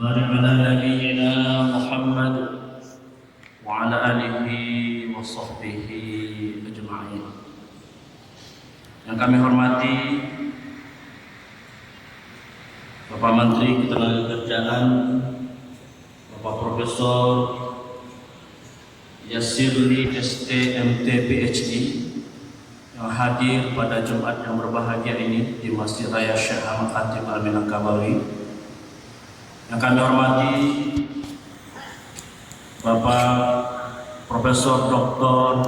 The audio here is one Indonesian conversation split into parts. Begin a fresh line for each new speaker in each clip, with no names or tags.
وبارك على نبينا محمد وعلى آله وصحبه أجمعين. Yang kami hormati Bapak Menteri Ketenagakerjaan, Bapak Profesor Yasirli STMT PhD yang hadir pada Jumat yang berbahagia ini di Masjid Raya Syekh Ahmad Khatib Al-Minangkabawi. Yang kami hormati Bapak Profesor Dr.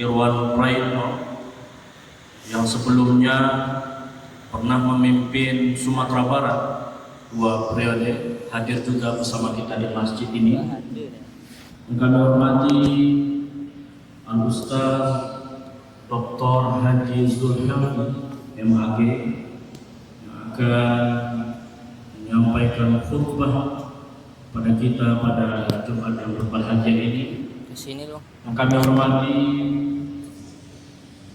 Irwan Prayitno yang sebelumnya pernah memimpin Sumatera Barat 2 periode, hadir juga bersama kita di masjid ini. Yang kami hormati Al-Ustaz Dr. Haji Zulham MAG yang akan menyampaikan khutbah pada kita pada Jumat yang berbahagia ini. Yang kami hormati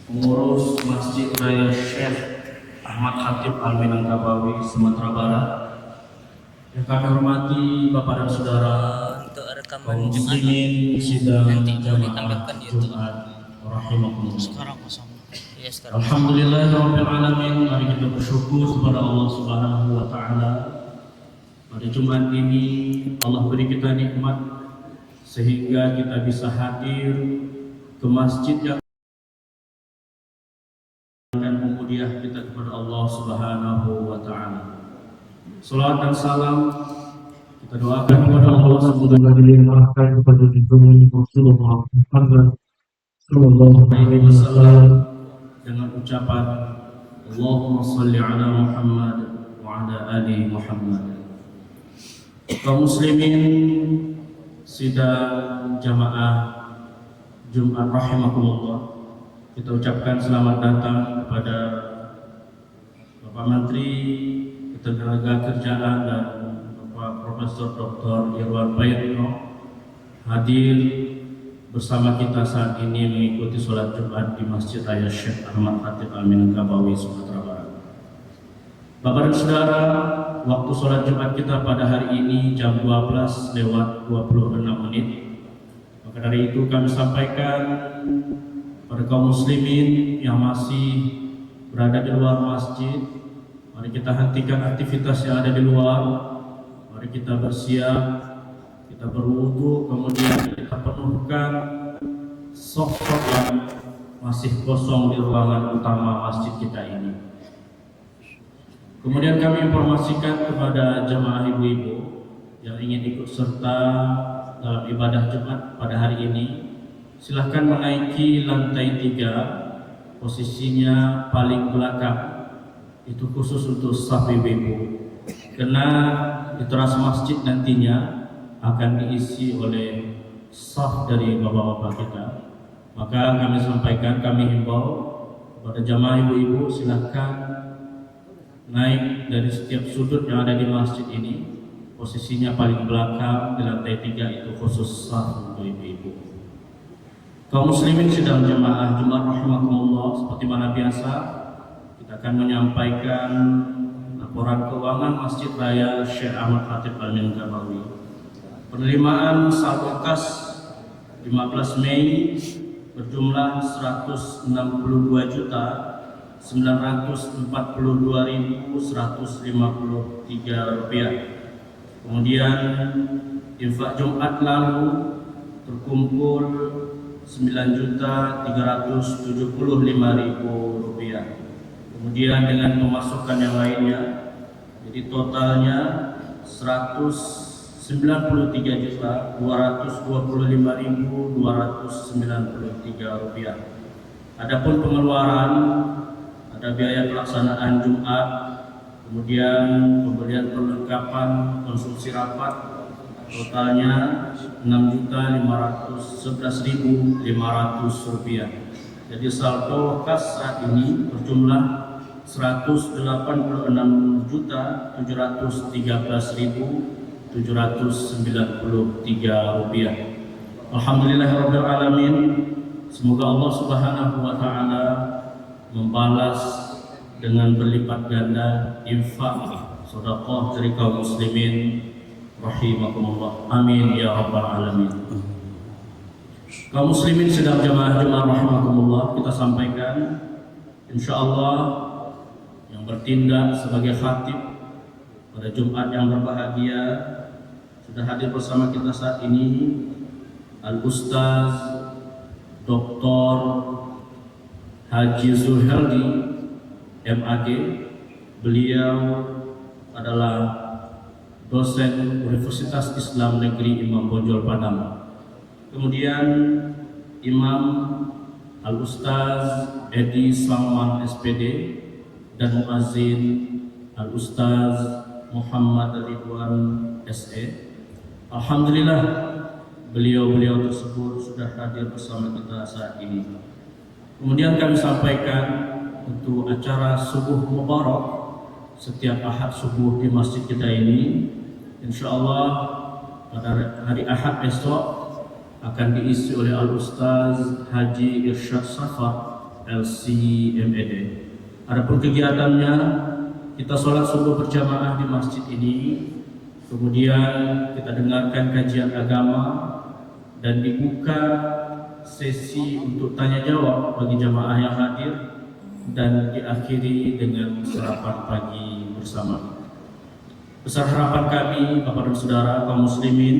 pengurus Masjid Raya Syekh Ahmad Khatib Al-Minangkabawi Sumatera Barat. Yang kami hormati Bapak dan Saudara kaum muslimin sidang jamaah Jumat rahimakumullah. Alhamdulillahirabbil alamin. Mari kita bersyukur kepada Allah Subhanahu wa taala. Pada Jumat ini Allah beri kita nikmat sehingga kita bisa hadir ke masjid yang dan memuliakan kita kepada Allah Subhanahu wa taala. Salawat dan salam kita doakan kepada Allah semoga dilimpahkan kepada junjungan Rasulullah Muhammad sallallahu alaihi wasallam dengan ucapan Allahumma shalli ala Muhammad wa ala ali Muhammad. Kaum muslimin sidang jamaah Jumat rahimakumullah, kita ucapkan selamat datang kepada Bapak Menteri Ketenagakerjaan dan Bapak Profesor Dr. Irwan Prayitno hadir bersama kita saat ini mengikuti sholat Jumat di Masjid Raya Syekh Ahmad Khatib Al-Minangkabawi Sumatera Barat. Bapak dan Saudara, waktu sholat Jumat kita pada hari ini jam 12:26. Maka dari itu kami sampaikan pada kaum muslimin yang masih berada di luar masjid, mari kita hentikan aktivitas yang ada di luar, mari kita bersiap, kita berwudu, kemudian kita penuhkan saf-saf yang masih kosong di ruangan utama masjid kita ini. Kemudian kami informasikan kepada jemaah ibu-ibu yang ingin ikut serta dalam ibadah Jumat pada hari ini, silahkan menaiki lantai 3, posisinya paling belakang. Itu khusus untuk saf ibu-ibu, karena di teras masjid nantinya akan diisi oleh saf dari bapak-bapak kita. Maka kami sampaikan, kami himbau kepada jamaah ibu-ibu, silahkan naik dari setiap sudut yang ada di masjid ini, posisinya paling belakang di lantai 3, itu khusus saf untuk ibu-ibu. Kaum muslimin sidang jamaah Jumat rahimakumullah, seperti mana biasa kita akan menyampaikan laporan keuangan Masjid Raya Syekh Ahmad Khatib Al-Minangkabawi. Penerimaan saldo kas 15 Mei berjumlah 162.942.153 rupiah. Kemudian infak Jumat lalu terkumpul 9.375.000 rupiah. Kemudian dengan pemasukan yang lainnya, jadi totalnya 193.225.293 rupiah. Adapun pengeluaran, ada biaya pelaksanaan Jumat, kemudian pembelian perlengkapan konsumsi rapat, totalnya 6.511.500 rupiah. Jadi saldo kas saat ini berjumlah 186.713.793 rupiah. Alhamdulillahirabbil alamin. Semoga Allah Subhanahu wa taala membalas dengan berlipat ganda infak sedekah dari kaum muslimin rahimakumullah. Amin ya rabbal alamin. Kaum muslimin sedang jemaah-jemaah rahimakumullah, kita sampaikan insyaallah yang bertindak sebagai khatib pada Jumat yang berbahagia sudah hadir bersama kita saat ini Al-Ustaz Dr. Haji Zulheldi MAG. Beliau adalah dosen Universitas Islam Negeri Imam Bonjol Padang. Kemudian Imam Al-Ustaz Edi Salman SPD dan Muazzin Al-Ustaz Muhammad Ridwan SE. Alhamdulillah beliau-beliau tersebut sudah hadir bersama kita saat ini. Kemudian kami sampaikan untuk acara subuh mubarak setiap Ahad subuh di masjid kita ini, insyaallah pada hari Ahad besok akan diisi oleh Al-Ustaz Haji Irsyad Safar LC.MED. Adapun kegiatannya, kita sholat subuh berjamaah di masjid ini, kemudian kita dengarkan kajian agama dan dibuka sesi untuk tanya jawab bagi jamaah yang hadir dan diakhiri dengan sarapan pagi bersama. Besar harapan kami Bapak dan Saudara kaum muslimin,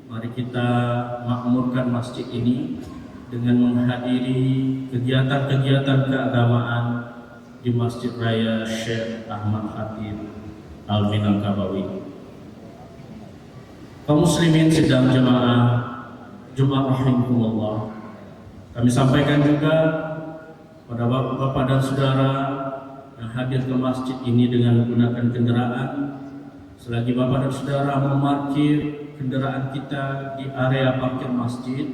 mari kita makmurkan masjid ini dengan menghadiri kegiatan-kegiatan keagamaan di Masjid Raya Syekh Ahmad Khatib Al-Minangkabawi. Kaum muslimin sedang jemaah Jumat rahimakumullah, kami sampaikan juga pada bapak-bapak dan saudara yang hadir ke masjid ini dengan menggunakan kendaraan, selagi bapak dan saudara memarkir kendaraan kita di area parkir masjid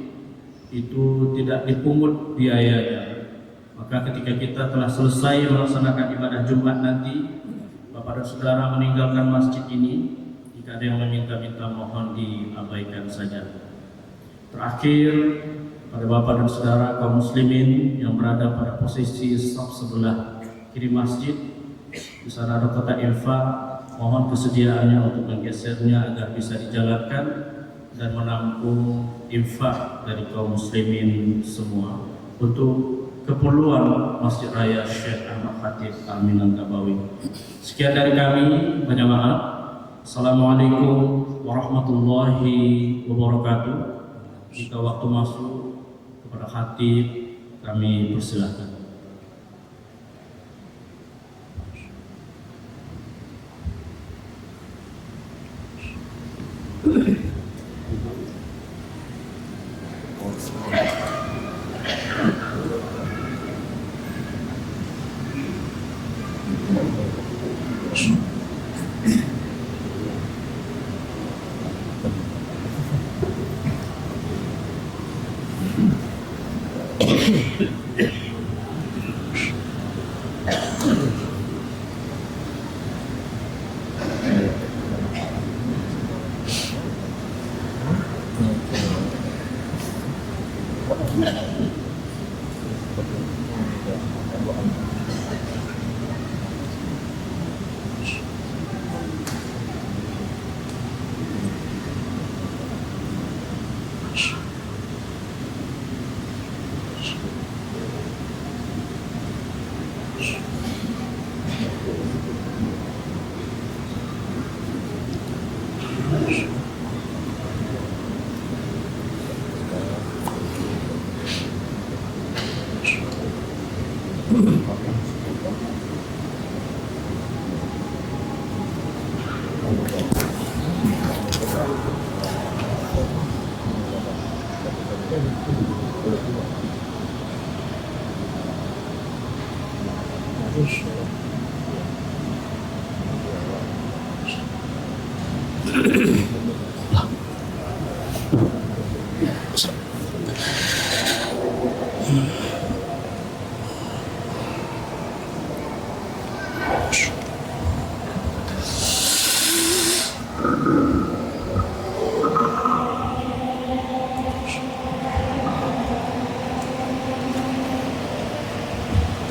itu tidak dipungut biayanya. Maka ketika kita telah selesai melaksanakan ibadah Jumat nanti, bapak dan saudara meninggalkan masjid ini, jika ada yang meminta-minta mohon diabaikan saja. Terakhir, pada bapak dan saudara kaum muslimin yang berada pada posisi saf sebelah kiri masjid, di sana ada kotak infak. Mohon kesediaannya untuk menggesernya agar bisa dijalankan dan menampung infak dari kaum muslimin semua untuk keperluan Masjid Raya Syekh Ahmad Khatib Al-Minangkabawi. Sekian dari kami, banyak maaf. Assalamualaikum warahmatullahi wabarakatuh. Jika waktu masuk kepada khatib, kami persilahkan.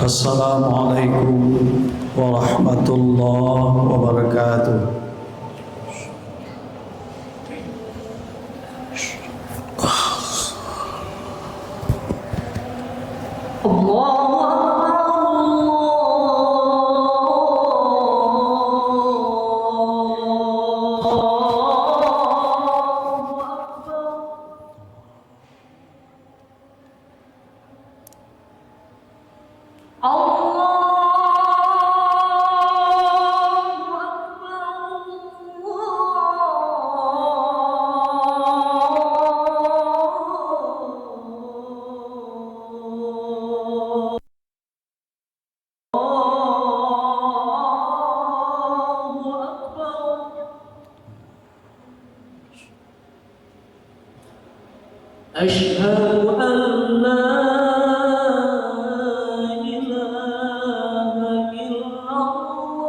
Assalamualaikum warahmatullahi wabarakatuh.
أشهد أن لا إله إلا الله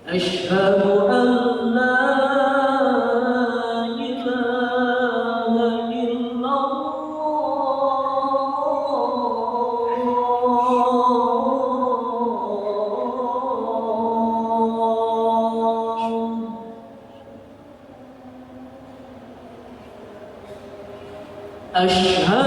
أشهد أن لا إله إلا أشهد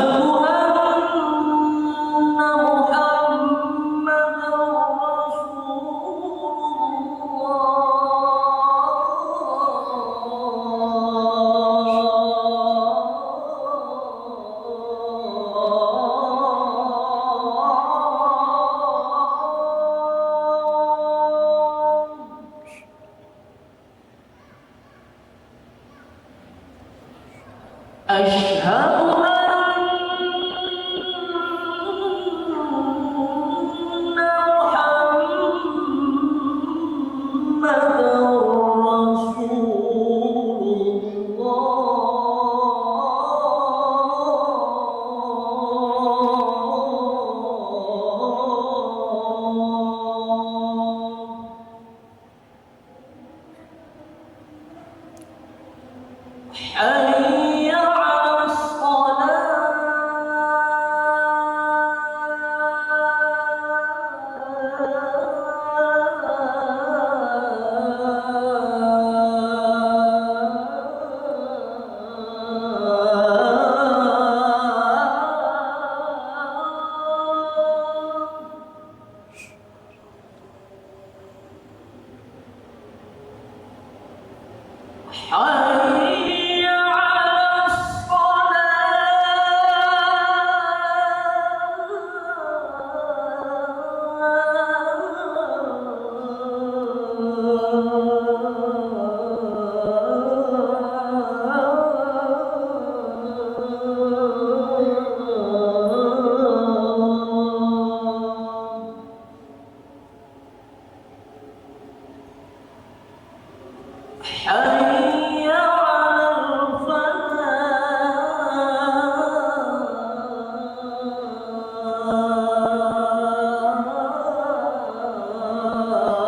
أن محمدا حي على حي على حي على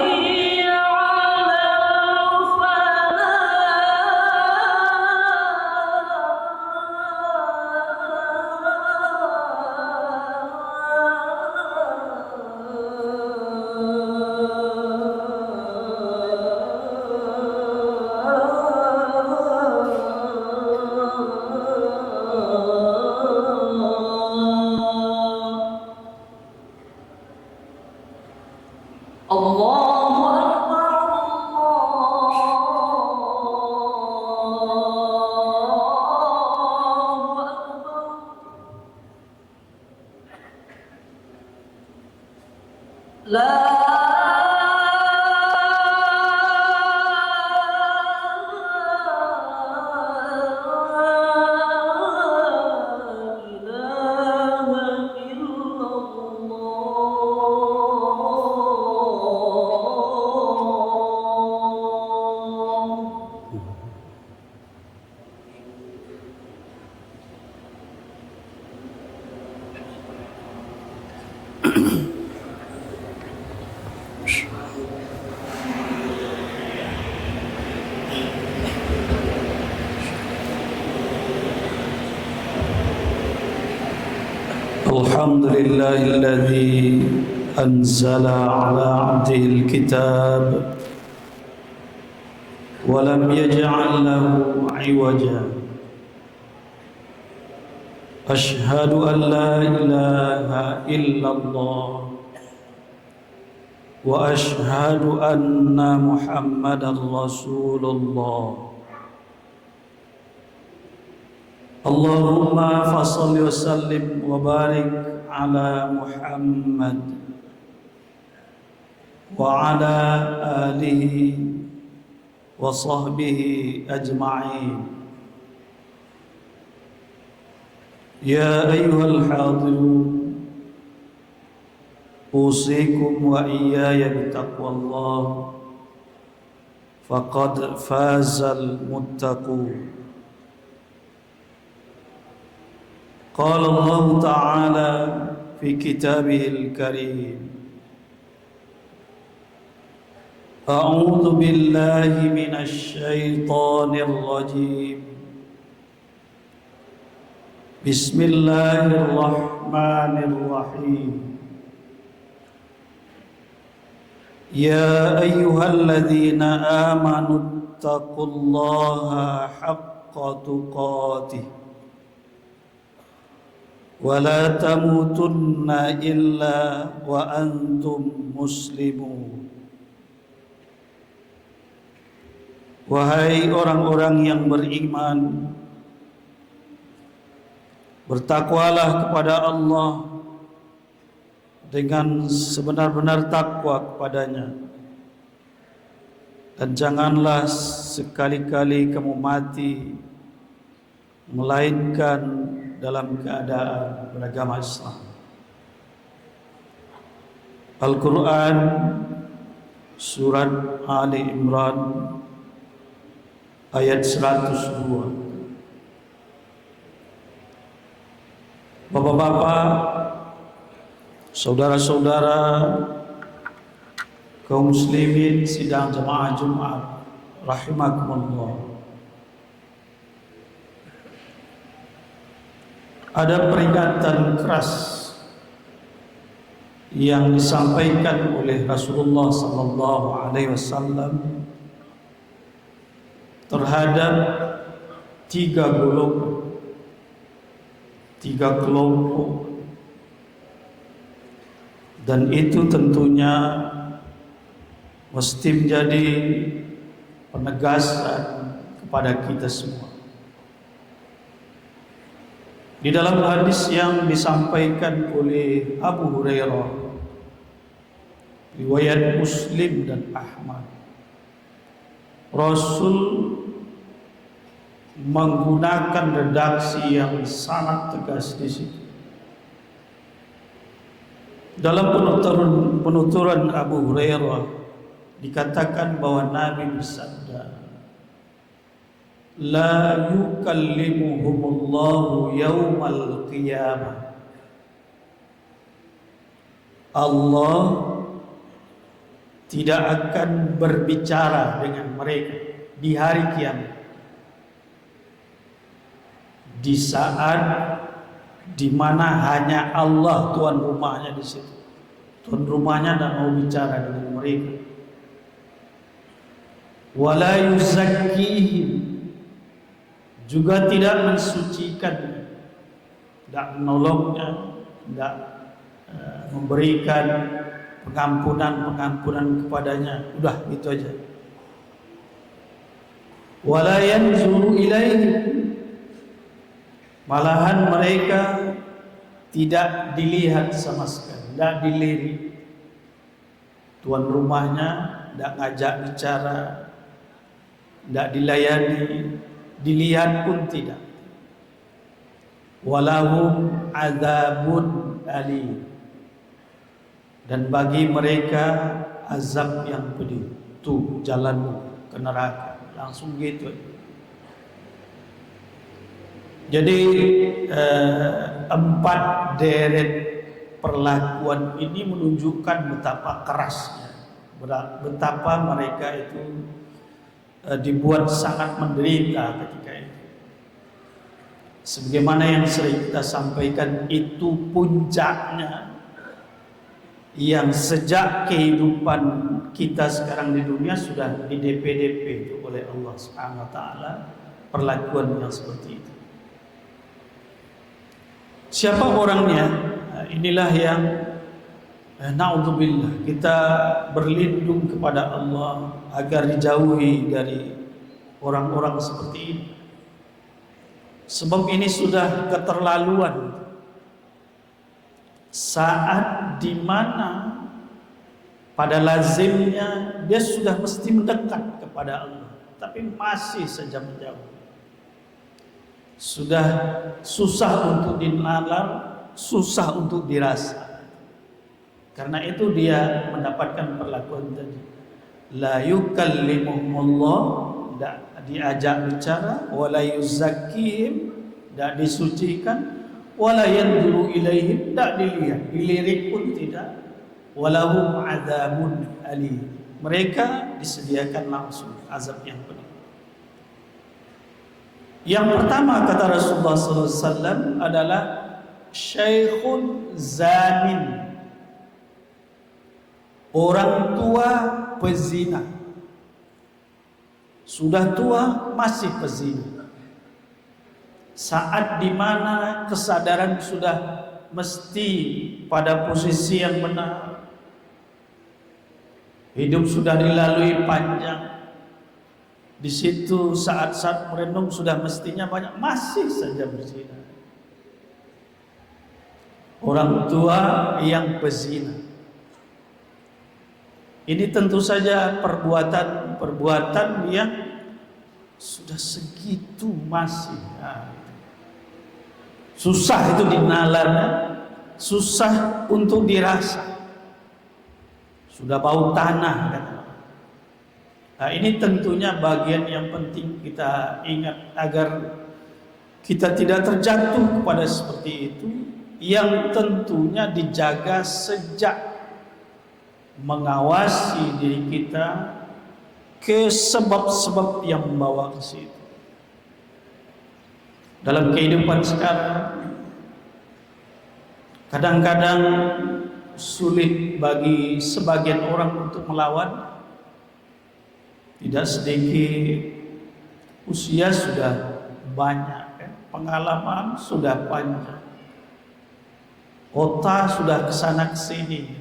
حي على الله أكبر الله أكبر لا
الحمد لله الذي أنزل على عبده الكتاب ولم يجعل له عوجا أشهد أن لا إله إلا الله وأشهد أن محمدا رسول الله اللهم فصل وسلم وبارك على محمد وعلى آله وصحبه أجمعين يا أيها الحاضرون أوصيكم وإياي بتقوى الله فقد فاز المتقون قال الله تعالى في كتابه الكريم أعوذ بالله من الشيطان الرجيم بسم الله الرحمن الرحيم يا أيها الذين آمنوا اتقوا الله حق تقاته ولا تموتن إلا وأنتم مسلمون. Wahai orang-orang yang beriman, bertakwalah kepada Allah dengan sebenar-benar takwa kepadanya, dan janganlah sekali-kali kamu mati melainkan dalam keadaan beragama Islam. Al-Quran Surat Ali Imran ayat 102. Bapak-bapak, saudara-saudara kaum muslimin sidang jemaah Jumat rahimakumullah. Ada peringatan keras yang disampaikan oleh Rasulullah sallallahu alaihi wasallam terhadap tiga kelompok, dan itu tentunya mesti menjadi penegasan kepada kita semua. Di dalam hadis yang disampaikan oleh Abu Hurairah, riwayat Muslim dan Ahmad, Rasul menggunakan redaksi yang sangat tegas di situ. Dalam penuturan Abu Hurairah dikatakan bahwa Nabi bersabda, la yukallimuhumullahu yaumal qiyamah. Allah tidak akan berbicara dengan mereka di hari kiamat, di saat di mana hanya Allah tuan rumahnya di situ. Tuan rumahnya tidak mau bicara dengan mereka. Wala yuzakkihim, juga tidak mensucikan, tidak menolongnya, tidak memberikan pengampunan kepadanya. Udah gitu aja. Wala yanzuru ilaihi, malahan mereka tidak dilihat sama sekali, tidak dilirik. Tuan rumahnya tidak ngajak bicara, tidak dilayani, dilihat pun tidak. Walahum adzabun alim, dan bagi mereka azab yang pedih. Tuh jalanmu ke neraka, langsung gitu. Jadi empat deret perlakuan ini menunjukkan betapa kerasnya, betapa mereka itu dibuat sangat menderita ketika itu. Sebagaimana yang sering kita sampaikan, itu puncaknya yang sejak kehidupan kita sekarang di dunia sudah di DP oleh Allah Subhanahu wa taala, perlakuan yang seperti itu. Siapa orangnya? Nah, inilah yang naudzubillah, kita berlindung kepada Allah agar dijauhi dari orang-orang seperti ini. Sebab ini sudah keterlaluan. Saat dimana pada lazimnya dia sudah mesti mendekat kepada Allah, tapi masih saja menjauh. Sudah susah untuk dinalar, susah untuk dirasa. Karena itu dia mendapatkan perlakuan tadi. La yukallimuhumullah, tidak diajak bicara, wala yuzakkihim, tidak disucikan, wala yanzuru ilaihim, tidak dilihat, dilirik pun tidak, walahum adzabun alim, mereka disediakan langsung azab yang pedih. Yang pertama kata Rasulullah SAW adalah syaikhun zanin, orang tua pezina. Sudah tua masih pezina. Saat dimana kesadaran sudah mesti pada posisi yang benar, hidup sudah dilalui panjang, di situ saat-saat merenung sudah mestinya banyak, masih saja berzina. Orang tua yang pezina. Ini tentu saja perbuatan yang sudah segitu masih. Susah itu dinalarnya, susah untuk dirasa. Sudah bau tanah kata. Nah, ini tentunya bagian yang penting kita ingat agar kita tidak terjatuh kepada seperti itu, yang tentunya dijaga sejak mengawasi diri kita ke sebab-sebab yang membawa ke situ. Dalam kehidupan sekarang kadang-kadang sulit bagi sebagian orang untuk melawan. Tidak sedikit usia sudah banyak, pengalaman sudah panjang, otak sudah kesana kesini,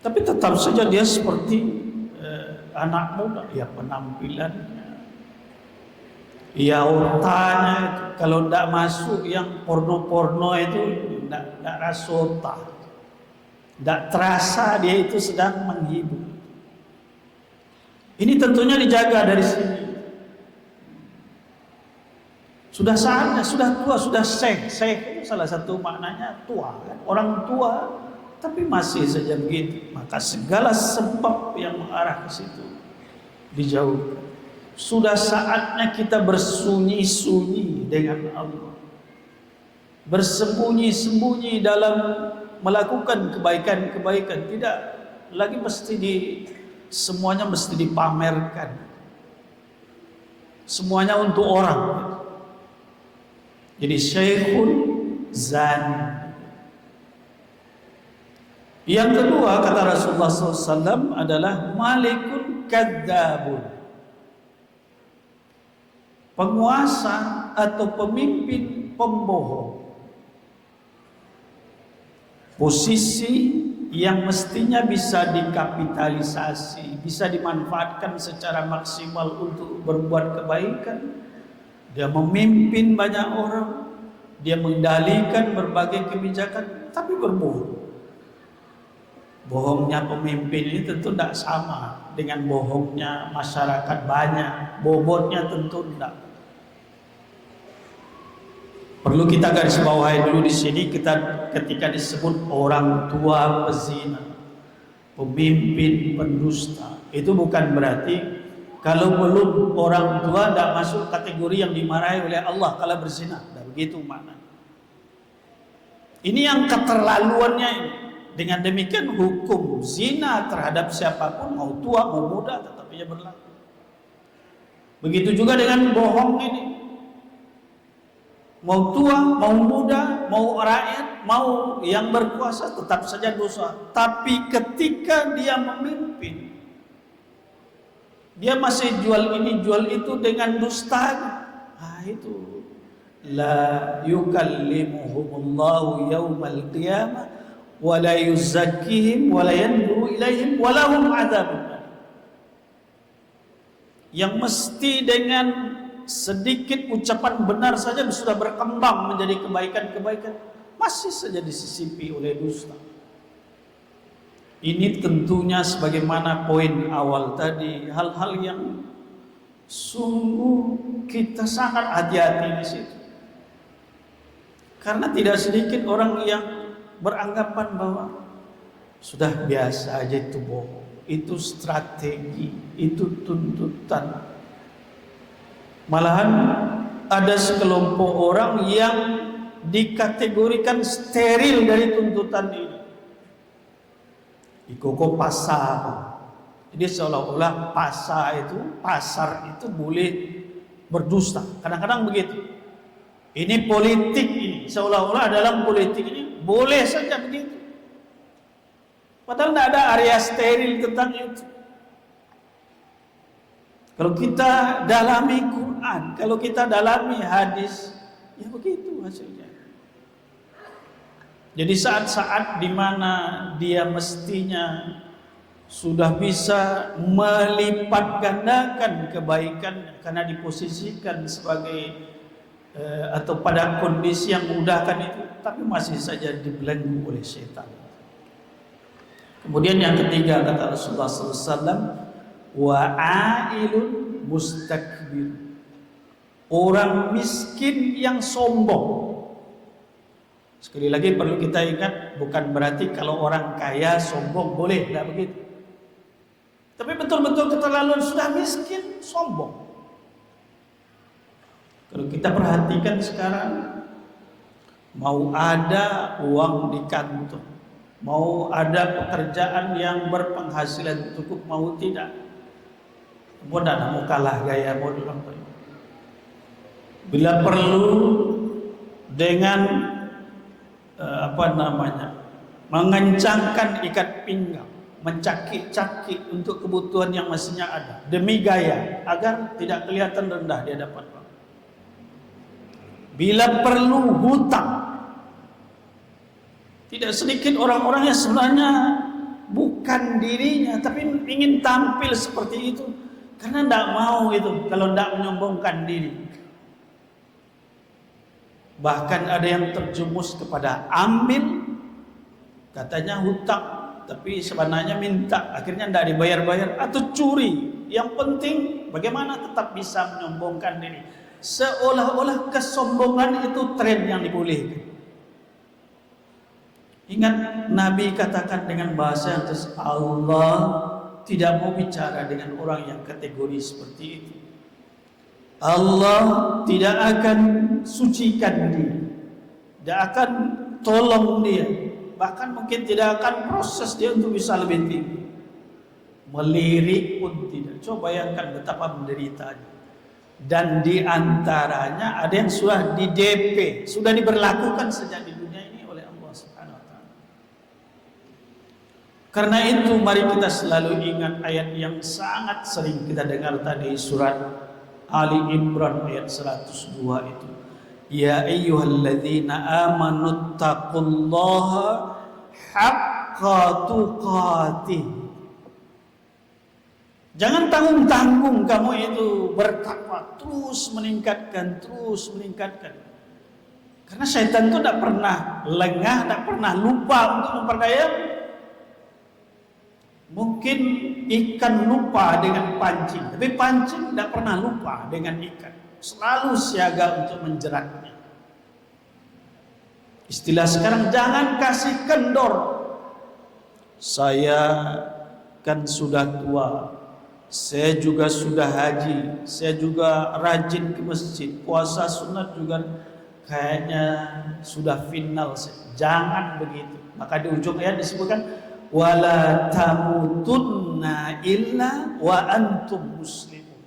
tapi tetap saja dia seperti anak muda. Ya penampilannya, ya otaknya itu, kalau tidak masuk yang porno-porno itu tidak rasa otak, tidak terasa dia itu sedang menghibur. Ini tentunya dijaga dari sini. Sudah saatnya, sudah tua, sudah syekh. Syekh itu salah satu maknanya tua, kan? Orang tua, tapi masih saja begitu. Maka segala sebab yang mengarah ke situ dijauhkan. Sudah saatnya kita bersunyi-sunyi dengan Allah, bersembunyi-sembunyi dalam melakukan kebaikan-kebaikan. Tidak lagi semuanya mesti dipamerkan, semuanya untuk orang. Jadi syaikhun zani. Yang kedua kata Rasulullah SAW adalah malikun kadzabun, penguasa atau pemimpin pembohong. Posisi yang mestinya bisa dikapitalisasi, bisa dimanfaatkan secara maksimal untuk berbuat kebaikan. Dia memimpin banyak orang, dia mengendalikan berbagai kebijakan, tapi berbohong. Bohongnya pemimpin ini tentu tidak sama dengan bohongnya masyarakat banyak. Bobotnya tentu tidak. Perlu kita garis bawahi dulu di sini, ketika disebut orang tua pezina, pemimpin pendusta, itu bukan berarti kalau belum orang tua tidak masuk kategori yang dimarahi oleh Allah kalau berzina. Tidak begitu maknanya. Ini yang keterlaluannya ini. Dengan demikian hukum zina terhadap siapapun, mau tua mau muda, tetap ia berlaku. Begitu juga dengan bohong ini. Mau tua, mau muda, mau rakyat, mau yang berkuasa, tetap saja dosa. Tapi ketika dia memimpin, dia masih jual ini, jual itu dengan dusta. Itu la yukallimuhumullahu yaumal qiyamah wa la yuzakkihim wa la yanzuru ilaihim wa lahum adzabun. Yang mesti dengan sedikit ucapan benar saja sudah berkembang menjadi kebaikan-kebaikan, masih saja disisipi oleh dusta. Ini tentunya sebagaimana poin awal tadi, hal-hal yang sungguh kita sangat hati-hati di situ. Karena tidak sedikit orang yang beranggapan bahwa sudah biasa aja itu bohong, itu strategi, itu tuntutan. Malahan ada sekelompok orang yang dikategorikan steril dari tuntutan ini. Ikoko pasar. Jadi seolah-olah pasar itu boleh berdusta. Kadang-kadang begitu. Ini politik ini, seolah-olah dalam politik ini boleh saja begitu. Padahal tidak ada area steril tentang itu. Kalau kita dalami Quran, kalau kita dalami hadis, ya begitu hasilnya. Jadi saat-saat di mana dia mestinya sudah bisa melipat gandakan kebaikan karena diposisikan sebagai atau pada kondisi yang memudahkan itu, tapi masih saja dibelenggu oleh setan. Kemudian yang ketiga kata Rasulullah SAW, wa ailun mustakbir, orang miskin yang sombong. Sekali lagi perlu kita ingat, bukan berarti kalau orang kaya sombong, boleh, tidak begitu. Tapi betul-betul keterlaluan, sudah miskin sombong. Kalau kita perhatikan sekarang, mau ada uang di kantong, mau ada pekerjaan yang berpenghasilan cukup, mau tidak, mau tidak mau kalah gaya modal. Bila perlu dengan mengencangkan ikat pinggang, mencakik-cakik untuk kebutuhan yang mestinya ada demi gaya agar tidak kelihatan rendah di hadapan orang. Bila perlu hutang. Tidak sedikit orang-orang yang sebenarnya bukan dirinya tapi ingin tampil seperti itu. Karena tidak mau itu, kalau tidak menyombongkan diri. Bahkan ada yang terjumus kepada ambil, katanya hutang, tapi sebenarnya minta, akhirnya tidak dibayar-bayar, atau curi. Yang penting bagaimana tetap bisa menyombongkan diri. Seolah-olah kesombongan itu tren yang dibolehkan. Ingat Nabi katakan dengan bahasa yang tegas, Allah tidak mau bicara dengan orang yang kategori seperti itu. Allah tidak akan sucikan dia, tidak akan tolong dia, bahkan mungkin tidak akan proses dia untuk bisa lebih tinggi. Melirik pun tidak. Coba bayangkan betapa menderitanya. Dan di antaranya ada yang sudah di DP, sudah diberlakukan sejak di dunia ini oleh Allah Subhanahu wa taala. Karena itu mari kita selalu ingat ayat yang sangat sering kita dengar tadi, surat Ali Imran ayat 102 itu. Ya ayyuhalladzina amanu taqullaha haqqa tuqatih. Jangan tanggung-tanggung kamu itu bertakwa, terus meningkatkan. Karena syaitan itu tidak pernah lengah, tidak pernah lupa untuk memperdaya. Mungkin ikan lupa dengan pancing, tapi pancing tidak pernah lupa dengan ikan. Selalu siaga untuk menjeratnya. Istilah sekarang, jangan kasih kendor. Saya kan sudah tua, saya juga sudah haji, saya juga rajin ke masjid, puasa sunat juga kayaknya sudah final. Jangan begitu. Maka di ujung ayat disebutkan, wala tamutunna illa wa antum muslimun.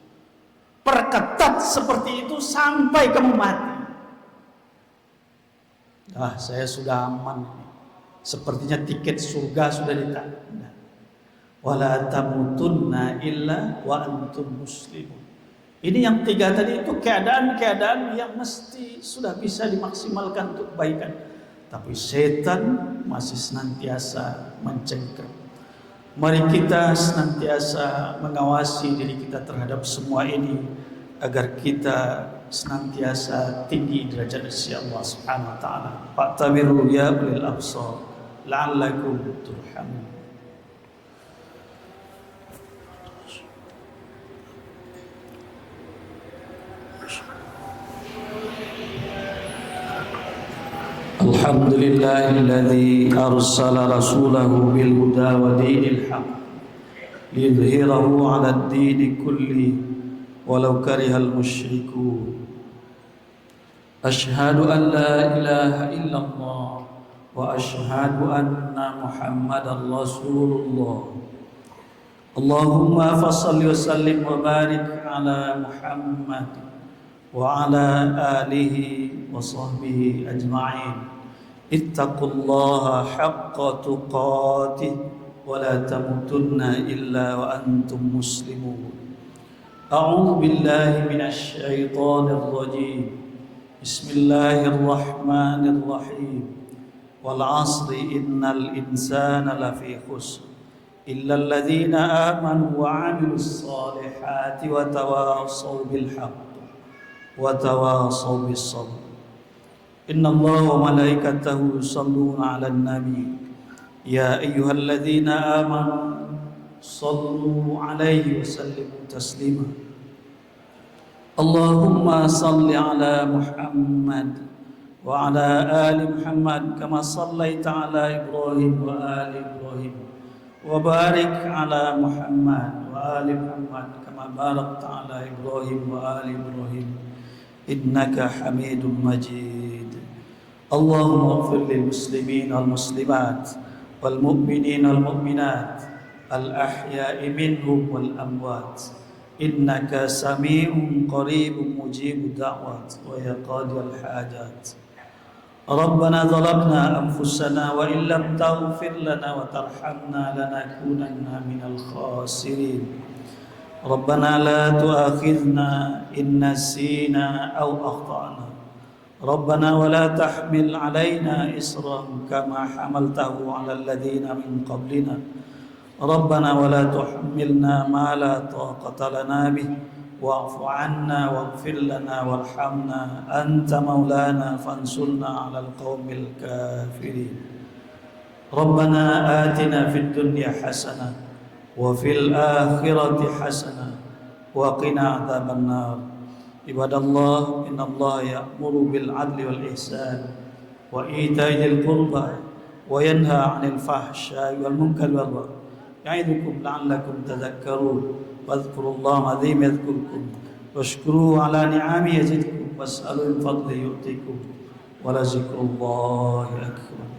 Perketat seperti itu sampai kamu mati. Saya sudah aman. Sepertinya tiket surga sudah ditanda. Wala tamutunna illa wa antum muslimun. Ini yang tiga tadi itu keadaan-keadaan yang mesti sudah bisa dimaksimalkan untuk kebaikan. Tapi setan masih senantiasa mencengkram. Mari kita senantiasa mengawasi diri kita terhadap semua ini agar kita senantiasa tinggi derajat di sisi Allah Subhanahu wa taala. Fa'tabiru ya ulil absar la'allakum turhamun. Alhamdulillahilladzi arsala rasulahu bil huda wa dinil haq liyudhhirahu 'ala ad-dini kulli walau karihal musyrikun. Asyhadu an la ilaha illallah wa asyhadu anna Muhammadar Rasulullah. Allahumma fassalli wa sallim wa barik ala Muhammad wa ala alihi wa sahbihi ajma'in. Ittaqullaha haqqa tuqatih wa la tamutunna illa wa antum muslimun. A'udzu billahi minasy syaithanir rajim. Bismillahirrahmanirrahim. Wal 'asri innal insana lafi khusr illa alladhina amanu wa 'amilus solihati wa tawassaw bil haqq wa tawassaw bis sabr. Innallaha wa malaikatahu yusholluna 'alan nabi ya ayyuhalladzina amanu shallu 'alaihi wa sallimu taslima. Allahumma shalli 'ala Muhammad wa 'ala ali Muhammad kama shallaita 'ala Ibrahim wa ali Ibrahim wa barik 'ala Muhammad wa ali Muhammad kama barakta 'ala Ibrahim wa ali Ibrahim innaka Hamidum Majid. Allahumma ighfir lil muslimin wal muslimat wal mu'minin wal mu'minat al ahya'i minhum wal amwat innaka sami'un qaribun mujibud da'wat wa ya qadiyal hajat. Rabbana zalamna anfusana wa in lam taghfir lana wa tarhamna lanakunanna minal khasirin. Rabbana la tu'akhidhna in nasina aw akhtana. Rabbana wa la tahmil 'alaina isran kama hamaltahu 'alal ladzina min qablina. Rabbana wa la tuhammilna ma la taqata lana bih wa'fu 'anna waghfir lana warhamna anta maulana fansurna 'alal qaumil kafirin. Rabbana atina fid dunya hasanah wa fil akhirati hasanah wa qina 'adzaban nar. Ibadallah, innallaha ya'muru bil 'adli wal ihsan wa ita'i dzil qurba wa yanha 'anil fahsya'i wal munkari wal baghi. Ya'idukum la'allakum tadhakkarun. Wadhkurullaha 'azim yadhkurkum washkuru 'ala ni'amihi yazidkum was'alu min fadlihi yu'tikum wa la zikrullahi akbar.